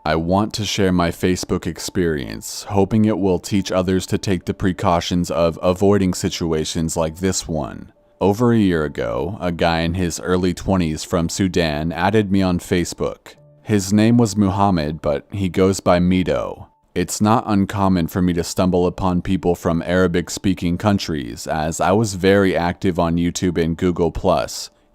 I want to share my Facebook experience, hoping it will teach others to take the precautions of avoiding situations like this one. Over a year ago, a guy in his early 20s from Sudan added me on Facebook. His name was Muhammad, but he goes by Mido. It's not uncommon for me to stumble upon people from Arabic-speaking countries, as I was very active on YouTube and Google+,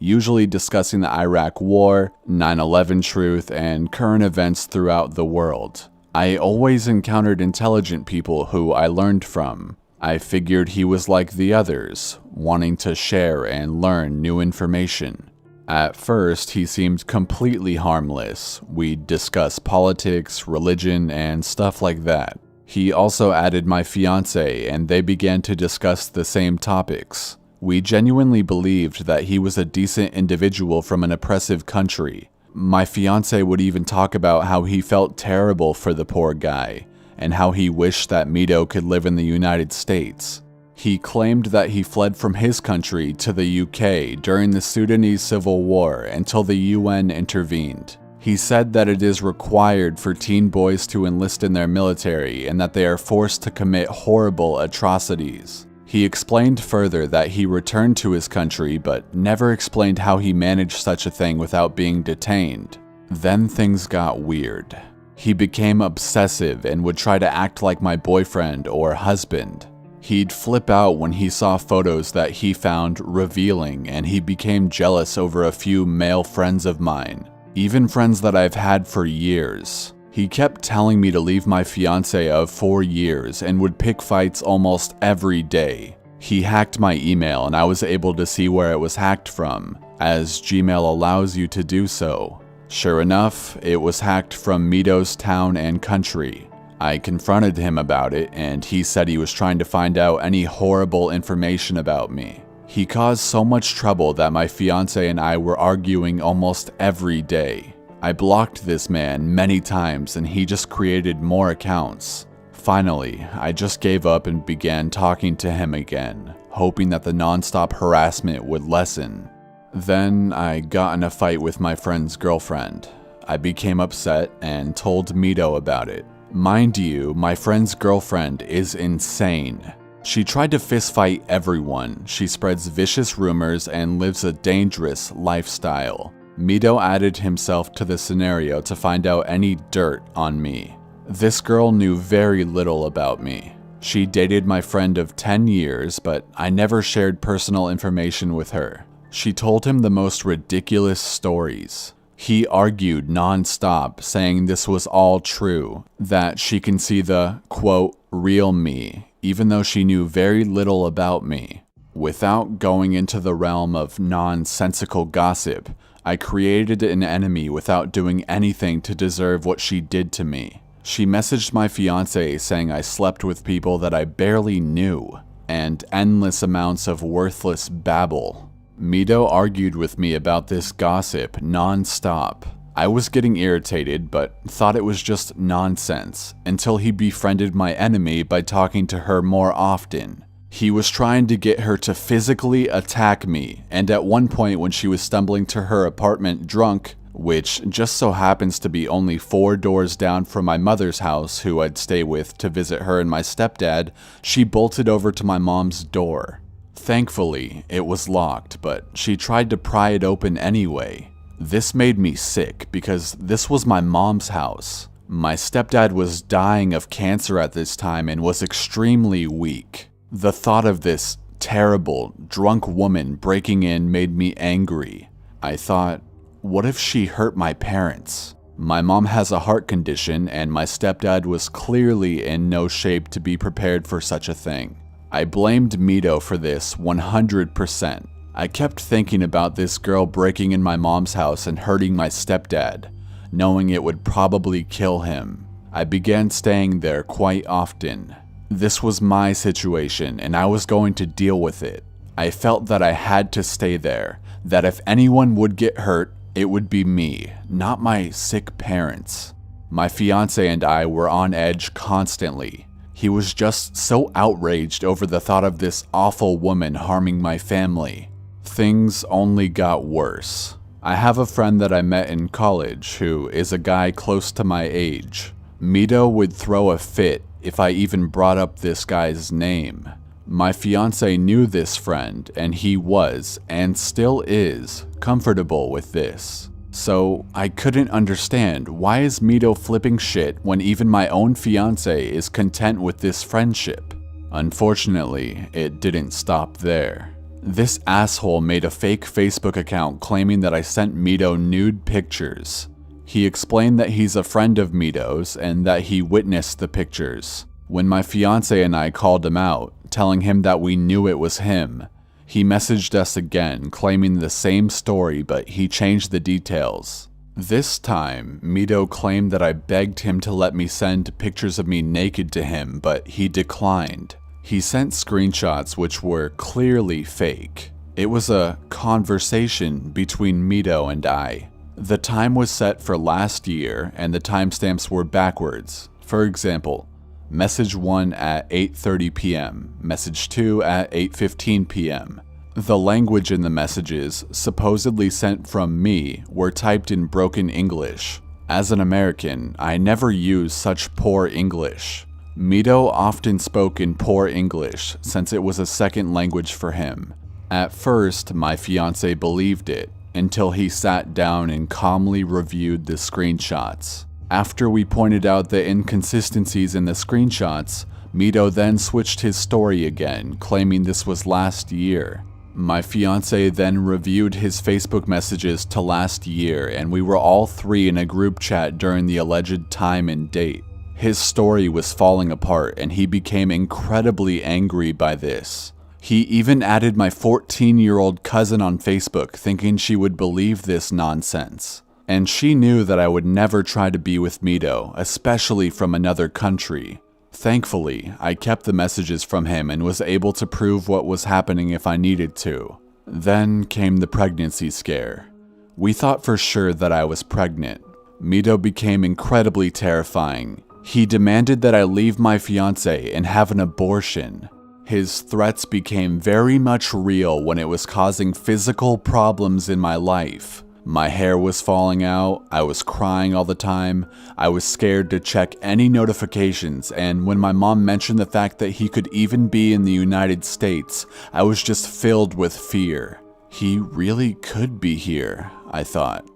usually discussing the Iraq War, 9/11 truth, and current events throughout the world. I always encountered intelligent people who I learned from. I figured he was like the others, wanting to share and learn new information. At first, he seemed completely harmless. We'd discuss politics, religion, and stuff like that. He also added my fiancé, and they began to discuss the same topics. We genuinely believed that he was a decent individual from an oppressive country. My fiancé would even talk about how he felt terrible for the poor guy, and how he wished that Mido could live in the United States. He claimed that he fled from his country to the UK during the Sudanese Civil War until the UN intervened. He said that it is required for teen boys to enlist in their military and that they are forced to commit horrible atrocities. He explained further that he returned to his country but never explained how he managed such a thing without being detained. Then things got weird. He became obsessive and would try to act like my boyfriend or husband. He'd flip out when he saw photos that he found revealing, and he became jealous over a few male friends of mine, even friends that I've had for years. He kept telling me to leave my fiancé of 4 years and would pick fights almost every day. He hacked my email and I was able to see where it was hacked from, as Gmail allows you to do so. Sure enough, it was hacked from Mido's town and country. I confronted him about it, and he said he was trying to find out any horrible information about me. He caused so much trouble that my fiancé and I were arguing almost every day. I blocked this man many times and he just created more accounts. Finally, I just gave up and began talking to him again, hoping that the nonstop harassment would lessen. Then I got in a fight with my friend's girlfriend. I became upset and told Mido about it. Mind you, my friend's girlfriend is insane. She tried to fistfight everyone. She spreads vicious rumors and lives a dangerous lifestyle. Mido added himself to the scenario to find out any dirt on me. This girl knew very little about me. She dated my friend of 10 years, but I never shared personal information with her. She told him the most ridiculous stories. He argued non-stop, saying this was all true, that she can see the, quote, real me, even though she knew very little about me. Without going into the realm of nonsensical gossip, I created an enemy without doing anything to deserve what she did to me. She messaged my fiancé saying I slept with people that I barely knew, and endless amounts of worthless babble. Mido argued with me about this gossip non-stop. I was getting irritated, but thought it was just nonsense, until he befriended my enemy by talking to her more often. He was trying to get her to physically attack me, and at one point when she was stumbling to her apartment drunk, which just so happens to be only 4 doors down from my mother's house, who I'd stay with to visit her and my stepdad, she bolted over to my mom's door. Thankfully, it was locked, but she tried to pry it open anyway. This made me sick because this was my mom's house. My stepdad was dying of cancer at this time and was extremely weak. The thought of this terrible, drunk woman breaking in made me angry. I thought, what if she hurt my parents? My mom has a heart condition and my stepdad was clearly in no shape to be prepared for such a thing. I blamed Mido for this 100%. I kept thinking about this girl breaking in my mom's house and hurting my stepdad, knowing it would probably kill him. I began staying there quite often. This was my situation and I was going to deal with it. I felt that I had to stay there, that if anyone would get hurt, it would be me, not my sick parents. My fiancé and I were on edge constantly. He was just so outraged over the thought of this awful woman harming my family. Things only got worse. I have a friend that I met in college who is a guy close to my age. Mito would throw a fit if I even brought up this guy's name. My fiance knew this friend, and he was, and still is, comfortable with this. So I couldn't understand, why is Mito flipping shit when even my own fiance is content with this friendship? Unfortunately, it didn't stop there. This asshole made a fake Facebook account claiming that I sent Mito nude pictures. He explained that he's a friend of Mito's and that he witnessed the pictures. When my fiance and I called him out, telling him that we knew it was him, he messaged us again, claiming the same story, but he changed the details. This time, Mito claimed that I begged him to let me send pictures of me naked to him, but he declined. He sent screenshots which were clearly fake. It was a conversation between Mito and I. The time was set for last year, and the timestamps were backwards. For example, message 1 at 8:30 p.m., message 2 at 8:15 p.m. The language in the messages, supposedly sent from me, were typed in broken English. As an American, I never use such poor English. Mito often spoke in poor English since it was a second language for him. At first, my fiance believed it, until he sat down and calmly reviewed the screenshots. After we pointed out the inconsistencies in the screenshots, Mito then switched his story again, claiming this was last year. My fiance then reviewed his Facebook messages to last year, and we were all three in a group chat during the alleged time and date. His story was falling apart, and he became incredibly angry by this. He even added my 14-year-old cousin on Facebook, thinking she would believe this nonsense. And she knew that I would never try to be with Mito, especially from another country. Thankfully, I kept the messages from him and was able to prove what was happening if I needed to. Then came the pregnancy scare. We thought for sure that I was pregnant. Mito became incredibly terrifying. He demanded that I leave my fiance and have an abortion. His threats became very much real when it was causing physical problems in my life. My hair was falling out, I was crying all the time, I was scared to check any notifications, and when my mom mentioned the fact that he could even be in the United States, I was just filled with fear. He really could be here, I thought.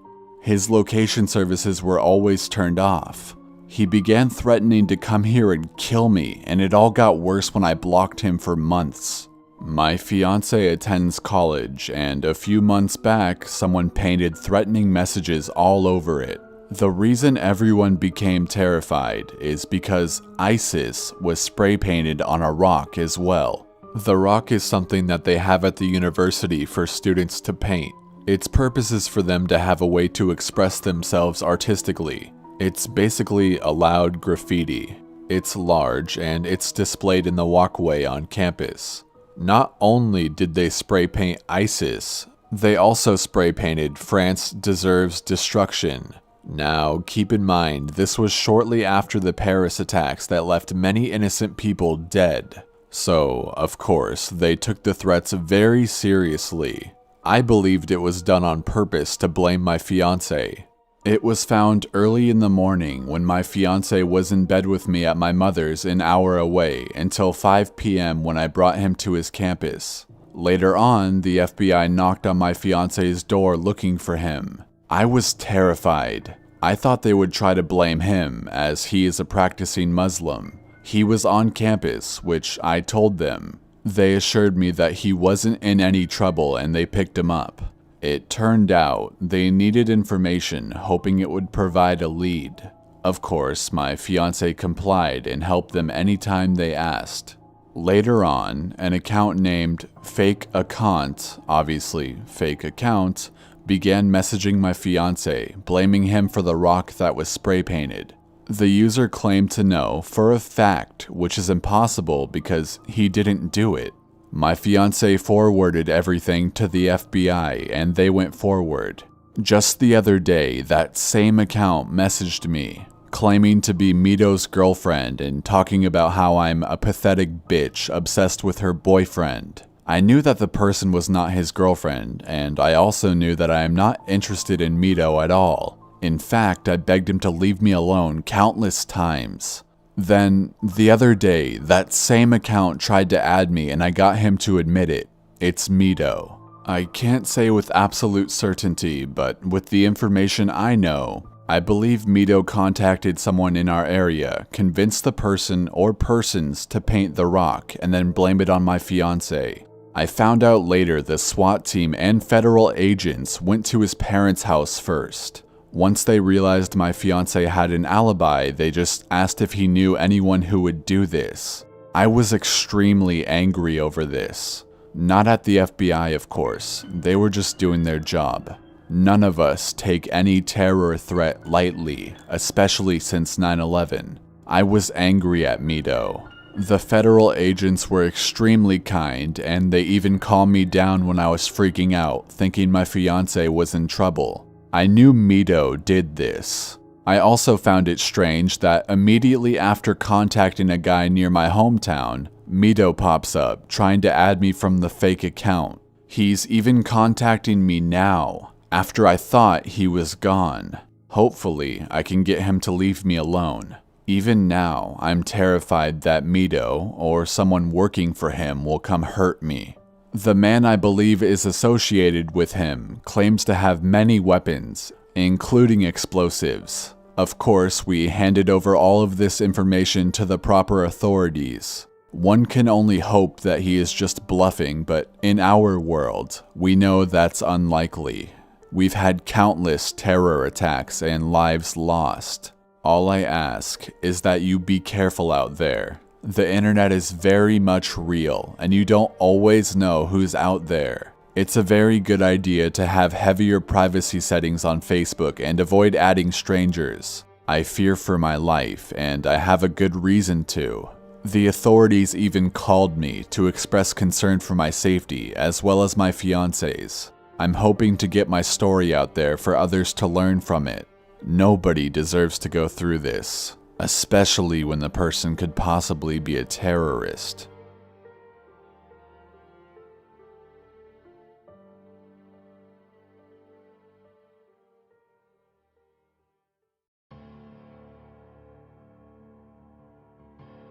His location services were always turned off. He began threatening to come here and kill me, and it all got worse when I blocked him for months. My fiance attends college, and a few months back, someone painted threatening messages all over it. The reason everyone became terrified is because ISIS was spray painted on a rock as well. The rock is something that they have at the university for students to paint. Its purpose is for them to have a way to express themselves artistically. It's basically a loud graffiti. It's large, and it's displayed in the walkway on campus. Not only did they spray paint ISIS, they also spray painted "France deserves destruction." Now, keep in mind, this was shortly after the Paris attacks that left many innocent people dead. So, of course, they took the threats very seriously. I believed it was done on purpose to blame my fiance. It was found early in the morning when my fiance was in bed with me at my mother's an hour away until 5 p.m. when I brought him to his campus. Later on, the FBI knocked on my fiance's door looking for him. I was terrified. I thought they would try to blame him as he is a practicing Muslim. He was on campus, which I told them. They assured me that he wasn't in any trouble and they picked him up. It turned out they needed information, hoping it would provide a lead. Of course, my fiance complied and helped them anytime they asked. Later on, an account named Fake Account, obviously fake account, began messaging my fiance, blaming him for the rock that was spray painted. The user claimed to know for a fact, which is impossible because he didn't do it. My fiance forwarded everything to the FBI and they went forward. Just the other day, that same account messaged me, claiming to be Mito's girlfriend and talking about how I'm a pathetic bitch obsessed with her boyfriend. I knew that the person was not his girlfriend, and I also knew that I am not interested in Mito at all. In fact, I begged him to leave me alone countless times. Then, the other day, that same account tried to add me and I got him to admit it. It's Mito. I can't say with absolute certainty, but with the information I know, I believe Mito contacted someone in our area, convinced the person or persons to paint the rock, and then blame it on my fiancé. I found out later the SWAT team and federal agents went to his parents' house first. Once they realized my fiancé had an alibi, they just asked if he knew anyone who would do this. I was extremely angry over this. Not at the FBI, of course. They were just doing their job. None of us take any terror threat lightly, especially since 9/11. I was angry at Mito. The federal agents were extremely kind, and they even calmed me down when I was freaking out, thinking my fiancé was in trouble. I knew Mito did this. I also found it strange that immediately after contacting a guy near my hometown, Mito pops up, trying to add me from the fake account. He's even contacting me now, after I thought he was gone. Hopefully, I can get him to leave me alone. Even now, I'm terrified that Mito, or someone working for him, will come hurt me. The man I believe is associated with him claims to have many weapons, including explosives. Of course, we handed over all of this information to the proper authorities. One can only hope that he is just bluffing, but in our world, we know that's unlikely. We've had countless terror attacks and lives lost. All I ask is that you be careful out there. The internet is very much real, and you don't always know who's out there. It's a very good idea to have heavier privacy settings on Facebook and avoid adding strangers. I fear for my life, and I have a good reason to. The authorities even called me to express concern for my safety, as well as my fiancé's. I'm hoping to get my story out there for others to learn from it. Nobody deserves to go through this, especially when the person could possibly be a terrorist.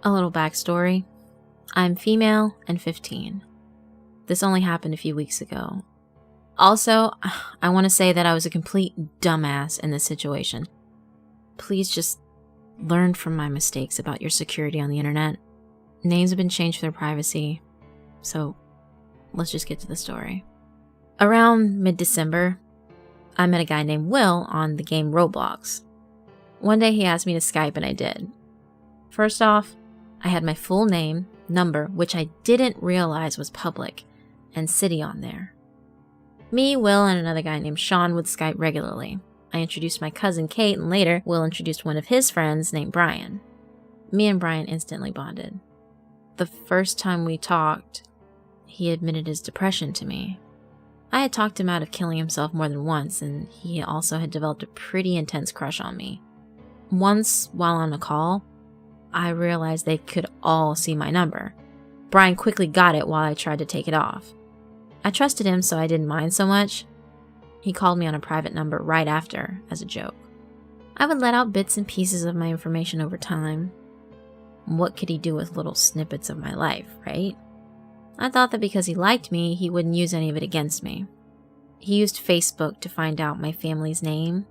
A little backstory. I'm female and 15. This only happened a few weeks ago. Also, I want to say that I was a complete dumbass in this situation. Please just learn from my mistakes about your security on the internet. Names have been changed for their privacy, so let's just get to the story. Around mid-December, I met a guy named Will on the game Roblox. One day he asked me to Skype and I did. First off, I had my full name, number, which I didn't realize was public, and city on there. Me, Will, and another guy named Sean would Skype regularly. I introduced my cousin Kate, and later, Will introduced one of his friends named Brian. Me and Brian instantly bonded. The first time we talked, he admitted his depression to me. I had talked him out of killing himself more than once, and he also had developed a pretty intense crush on me. Once, while on a call, I realized they could all see my number. Brian quickly got it while I tried to take it off. I trusted him, so I didn't mind so much. He called me on a private number right after, as a joke. I would let out bits and pieces of my information over time. What could he do with little snippets of my life, right? I thought that because he liked me, he wouldn't use any of it against me. He used Facebook to find out my family's name,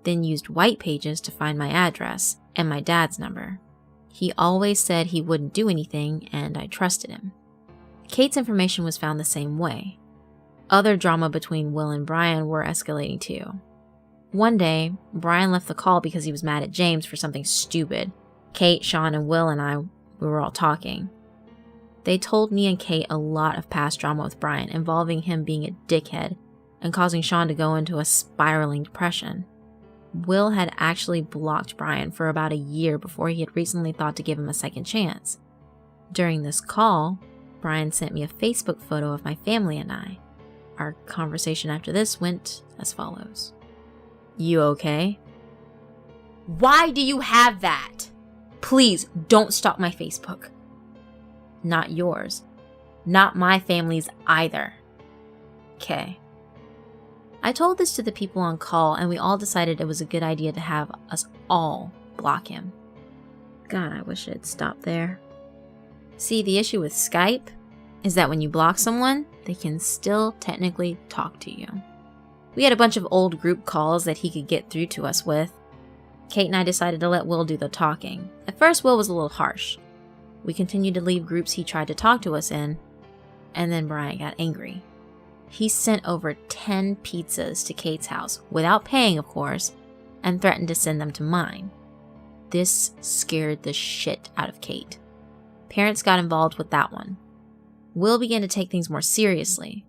then used White Pages to find my address and my dad's number. He always said he wouldn't do anything, and I trusted him. Kate's information was found the same way. Other drama between Will and Brian were escalating too. One day, Brian left the call because he was mad at James for something stupid. Kate, Sean, and Will and we were all talking. They told me and Kate a lot of past drama with Brian, involving him being a dickhead and causing Sean to go into a spiraling depression. Will had actually blocked Brian for about a year before he had recently thought to give him a second chance. During this call, Brian sent me a Facebook photo of my family and I. Our conversation after this went as follows. You okay? Why do you have that? Please don't stalk my Facebook. Not yours. Not my family's either. Okay. I told this to the people on call, and we all decided it was a good idea to have us all block him. God, I wish it had stopped there. See, the issue with Skype is that when you block someone, they can still technically talk to you. We had a bunch of old group calls that he could get through to us with. Kate and I decided to let Will do the talking. At first, Will was a little harsh. We continued to leave groups he tried to talk to us in, and then Brian got angry. He sent over 10 pizzas to Kate's house, without paying, of course, and threatened to send them to mine. This scared the shit out of Kate. Parents got involved with that one. Will began to take things more seriously.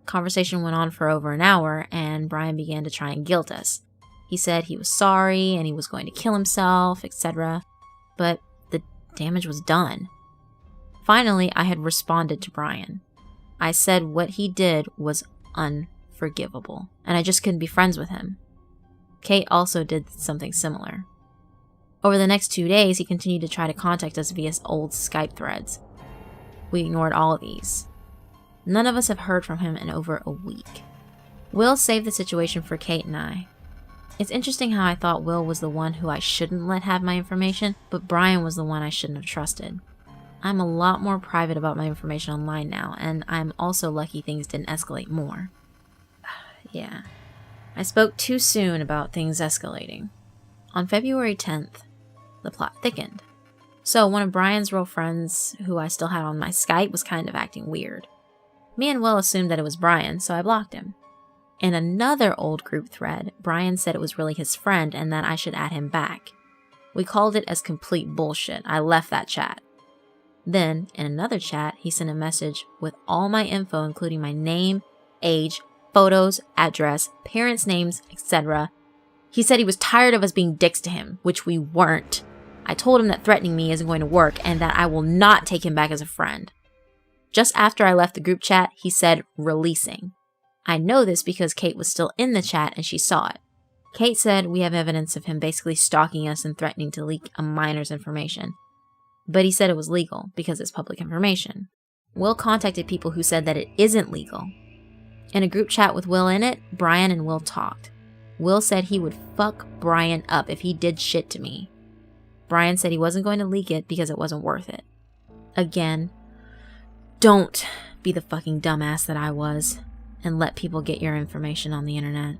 Conversation went on for over an hour, and Brian began to try and guilt us. He said he was sorry and he was going to kill himself, etc. But the damage was done. Finally, I had responded to Brian. I said what he did was unforgivable, and I just couldn't be friends with him. Kate also did something similar. Over the next 2 days, he continued to try to contact us via old Skype threads. We ignored all of these. None of us have heard from him in over a week. Will saved the situation for Kate and I. It's interesting how I thought Will was the one who I shouldn't let have my information, but Brian was the one I shouldn't have trusted. I'm a lot more private about my information online now, and I'm also lucky things didn't escalate more. Yeah. I spoke too soon about things escalating. On February 10th, the plot thickened. So one of Brian's real friends, who I still had on my Skype, was kind of acting weird. Me and Will assumed that it was Brian, so I blocked him. In another old group thread, Brian said it was really his friend and that I should add him back. We called it as complete bullshit. I left that chat. Then, in another chat, he sent a message with all my info, including my name, age, photos, address, parents' names, etc. He said he was tired of us being dicks to him, which we weren't. I told him that threatening me isn't going to work and that I will not take him back as a friend. Just after I left the group chat, he said releasing. I know this because Kate was still in the chat and she saw it. Kate said we have evidence of him basically stalking us and threatening to leak a minor's information. But he said it was legal because it's public information. Will contacted people who said that it isn't legal. In a group chat with Will in it, Brian and Will talked. Will said he would fuck Brian up if he did shit to me. Brian said he wasn't going to leak it because it wasn't worth it. Again, don't be the fucking dumbass that I was and let people get your information on the internet.